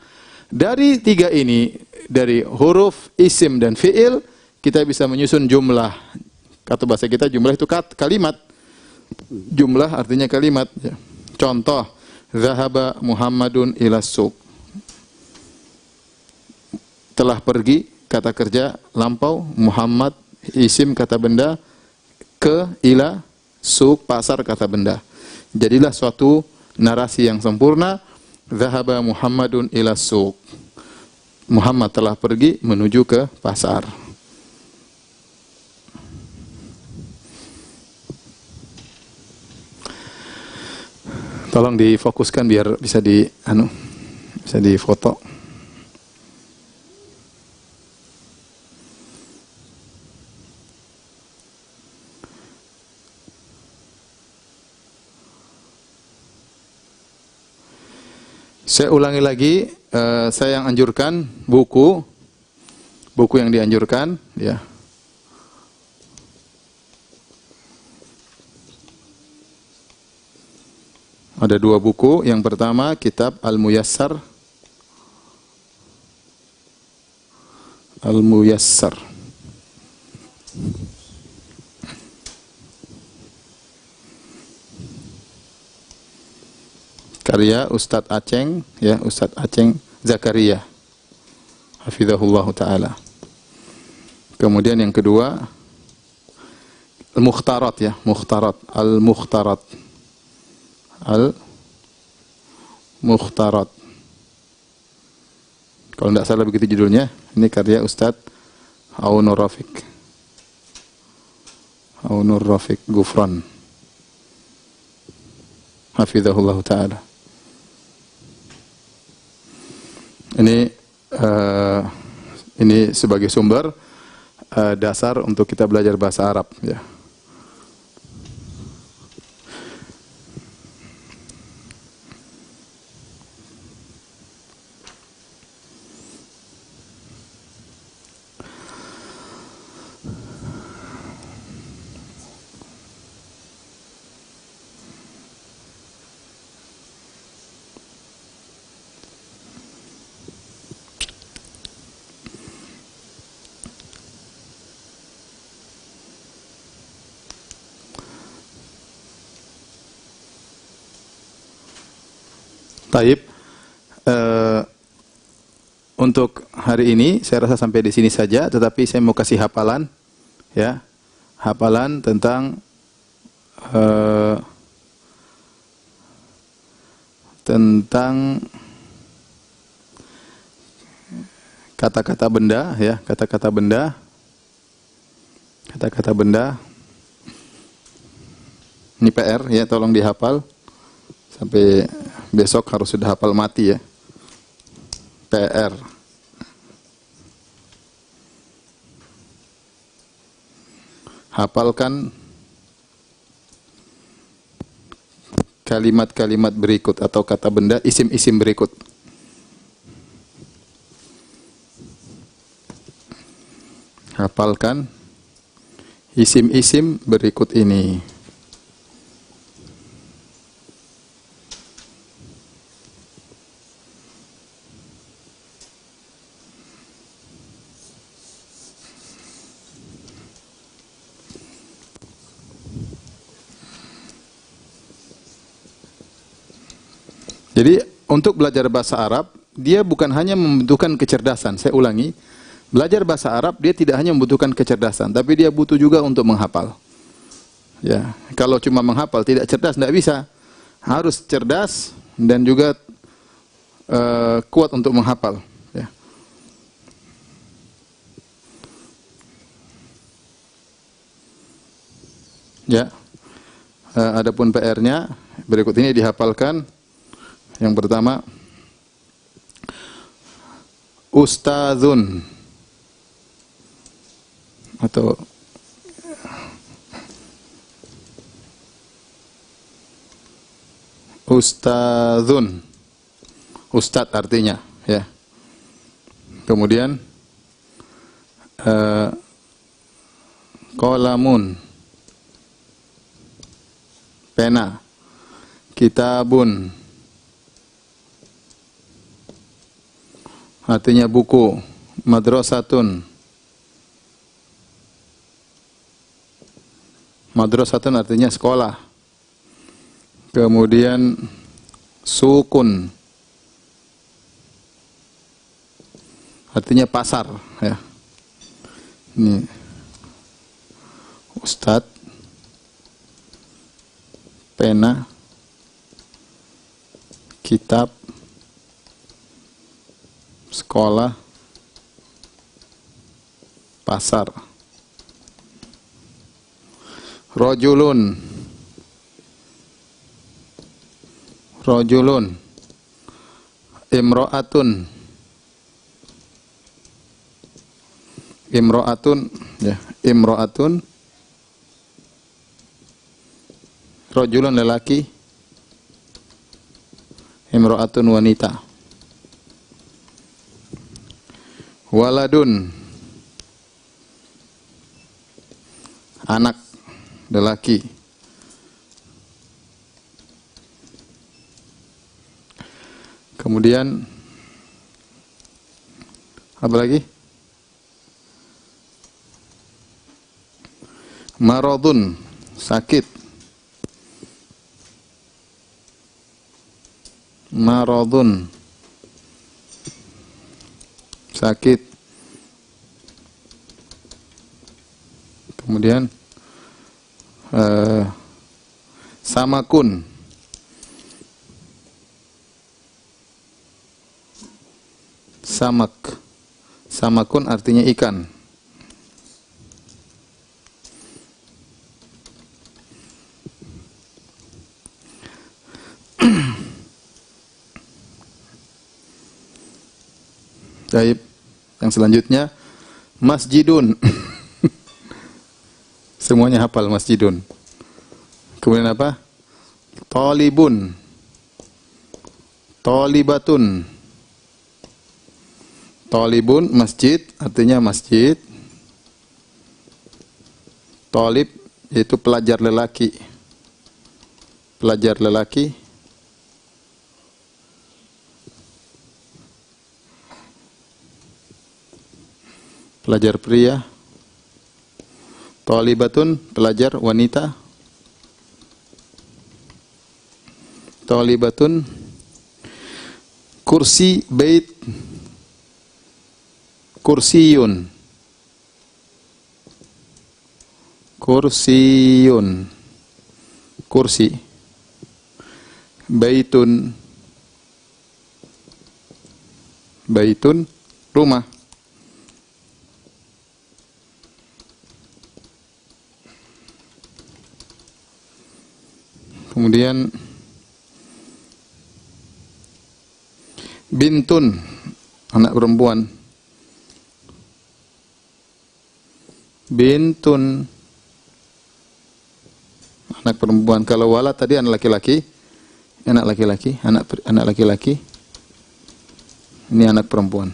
dari 3 ini, dari huruf, isim, dan fi'il, kita bisa menyusun jumlah. Kata bahasa kita jumlah itu kalimat. Jumlah artinya kalimat. Ya. Contoh, zahaba Muhammadun ila suq. Telah pergi, kata kerja, lampau, Muhammad, isim kata benda, ke, ila, suq, pasar kata benda. Jadilah suatu narasi yang sempurna. Zahaba Muhammadun ila suq. Muhammad telah pergi menuju ke pasar. Tolong difokuskan biar bisa bisa difoto. Saya ulangi lagi, saya yang anjurkan buku yang dianjurkan, ya. Ada 2 buku. Yang pertama kitab Al-Muyassar. Al-Muyassar. Karya Ustadz Aceng, ya, Ustadz Aceng Zakaria, hafizahullah taala. Kemudian yang kedua Al-Mukhtarat, ya, Mukhtarat, Al-Mukhtarat. Al-Mukhtarat. Kalau tidak salah begitu judulnya. Ini karya Ustadz Aunur Rafiq. Aunur Rafiq Gufran, hafizahullah taala. Ini sebagai sumber dasar untuk kita belajar bahasa Arab, ya. Taib, untuk hari ini saya rasa sampai di sini saja, tetapi saya mau kasih hafalan, ya, hafalan tentang kata-kata benda, ya, kata-kata benda. Ini PR, ya, tolong dihafal sampai besok harus sudah hafal mati, ya. PR. Hafalkan kalimat-kalimat berikut atau kata benda, isim-isim berikut. Hafalkan isim-isim berikut ini. Jadi untuk belajar bahasa Arab, dia bukan hanya membutuhkan kecerdasan. Saya ulangi, Belajar bahasa Arab dia tidak hanya membutuhkan kecerdasan, tapi dia butuh juga untuk menghafal. Ya, kalau cuma menghafal tidak cerdas tidak bisa. Harus cerdas dan juga kuat untuk menghafal. Ya. Ya. Adapun PR-nya berikut ini dihafalkan. Yang pertama, ustadzun atau ustadzun, ustadz artinya, ya. Kemudian qalamun, pena. Kitabun, artinya buku. Madrasatun, madrasatun artinya sekolah. Kemudian sukun, artinya pasar, ya. Ini ustadz, pena, kitab, sekolah, pasar. Rojulun, rojulun. Imro'atun, imro'atun, ya, imro'atun. Rojulun lelaki, imro'atun wanita. Waladun, anak lelaki. Kemudian apa lagi? Maradun, sakit. Maradun, sakit. Kemudian samakun, samak. Samakun artinya ikan. Baik, yang selanjutnya masjidun. Semuanya hafal masjidun. Kemudian apa? Talibun, talibatun. Talibun masjid artinya masjid. Talib yaitu pelajar lelaki. Pelajar lelaki. Pelajar pria. Talibatun, pelajar wanita. Talibatun. Kursi, bait. Kursiyun. Kursiyun. Kursi. Baitun. Baitun, rumah. Kemudian bintun, anak perempuan. Bintun, anak perempuan. Kalau walad tadi anak laki-laki, anak laki-laki, anak laki-laki. Ini anak perempuan.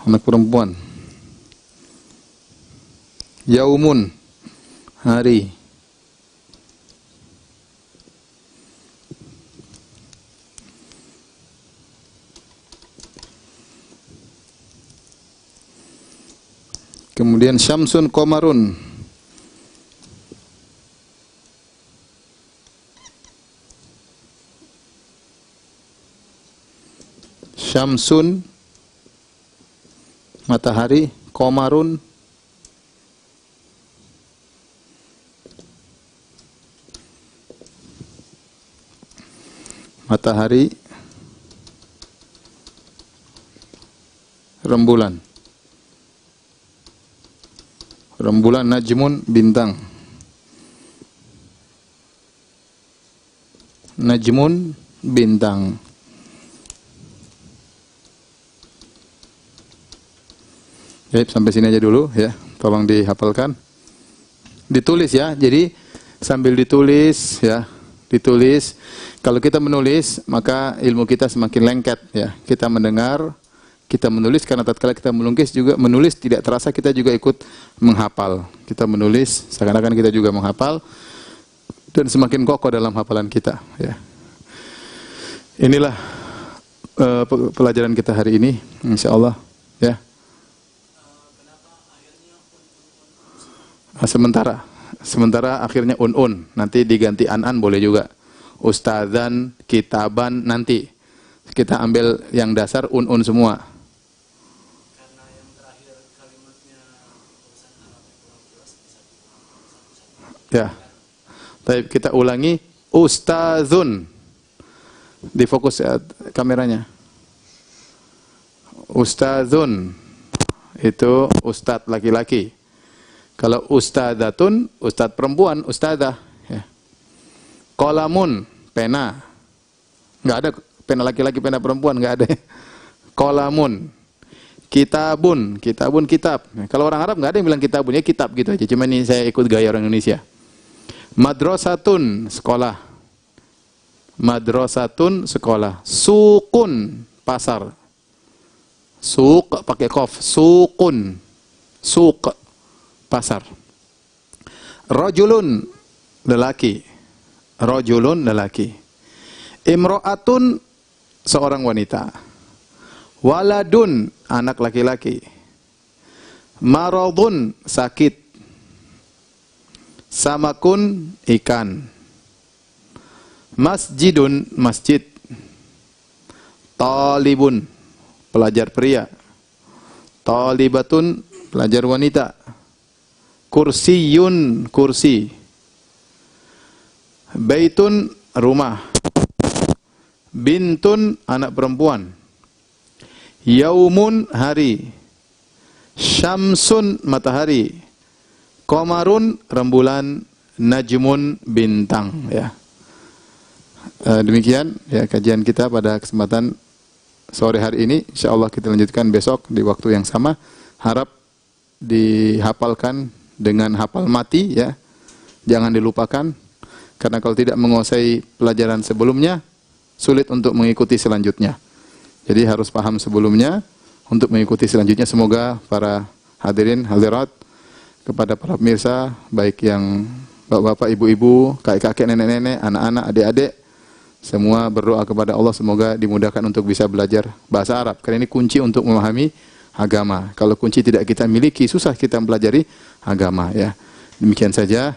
Anak perempuan. Yaumun, hari. Kemudian syamsun qamarun. Syamsun, matahari. Qamarun, matahari. Rembulan. Rembulan. Najmun, bintang. Najmun, bintang. Baik, sampai sini aja dulu ya. Tolong dihafalkan. Ditulis ya. Jadi sambil ditulis ya, ditulis. Kalau kita menulis, maka ilmu kita semakin lengket ya. Kita mendengar, kita menulis, karena tatkala kita melukis juga menulis tidak terasa kita juga ikut menghafal. Kita menulis seakan-akan kita juga menghafal dan semakin kokoh dalam hafalan kita ya. Inilah pelajaran kita hari ini insyaallah ya. Sementara akhirnya un-un, nanti diganti an-an boleh juga. Ustadzan, kitaban, nanti kita ambil yang dasar un-un semua. Karena yang terakhir kalimatnya tulisan Arab yang kurang jelas bisa satu-satu. Ya. Baik, kita ulangi. Ustadzun. Difokus ya, kameranya. Ustadzun. Itu ustadz laki-laki. Kalau ustadzatun, ustadz perempuan, ustadzah. Ya. Qalamun, pena. Nggak ada pena laki-laki, pena perempuan, nggak ada. Qalamun. Kitabun, kitabun kitab. Kalau orang Arab nggak ada yang bilang kitabun, ya kitab gitu aja. Cuma ini saya ikut gaya orang Indonesia. Madrasatun, sekolah. Madrasatun, sekolah. Suqun, pasar. Suq pakai qaf, suqun. Suq, pasar. Rajulun, lelaki. Rajulun, lelaki. Imra'atun, seorang wanita. Waladun, anak laki-laki. Maradun, sakit. Samakun, ikan. Masjidun, masjid. Talibun, pelajar pria. Talibatun, pelajar wanita. Kursiyun, kursi. Baitun, rumah. Bintun, anak perempuan. Yaumun, hari. Syamsun, matahari. Qamarun, rembulan. Najmun, bintang. Ya. Demikian ya kajian kita pada kesempatan sore hari ini. InsyaAllah kita lanjutkan besok di waktu yang sama. Harap dihafalkan dengan hafal mati ya. Jangan dilupakan. Karena kalau tidak menguasai pelajaran sebelumnya, sulit untuk mengikuti selanjutnya. Jadi harus paham sebelumnya untuk mengikuti selanjutnya. Semoga para hadirin, hadirat, kepada para pemirsa, baik yang bapak-bapak, ibu-ibu, kakek-kakek, nenek-nenek, anak-anak, adik-adik, semua berdoa kepada Allah semoga dimudahkan untuk bisa belajar bahasa Arab. Karena ini kunci untuk memahami agama. Kalau kunci tidak kita miliki, susah kita mempelajari agama ya. Demikian saja.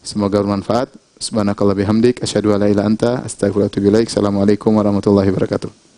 Semoga bermanfaat. Subhanakallah bihamdik. Asyhadu an la ilaha illa anta astaghfiruka wa atubu ilaik. Assalamualaikum warahmatullahi wabarakatuh.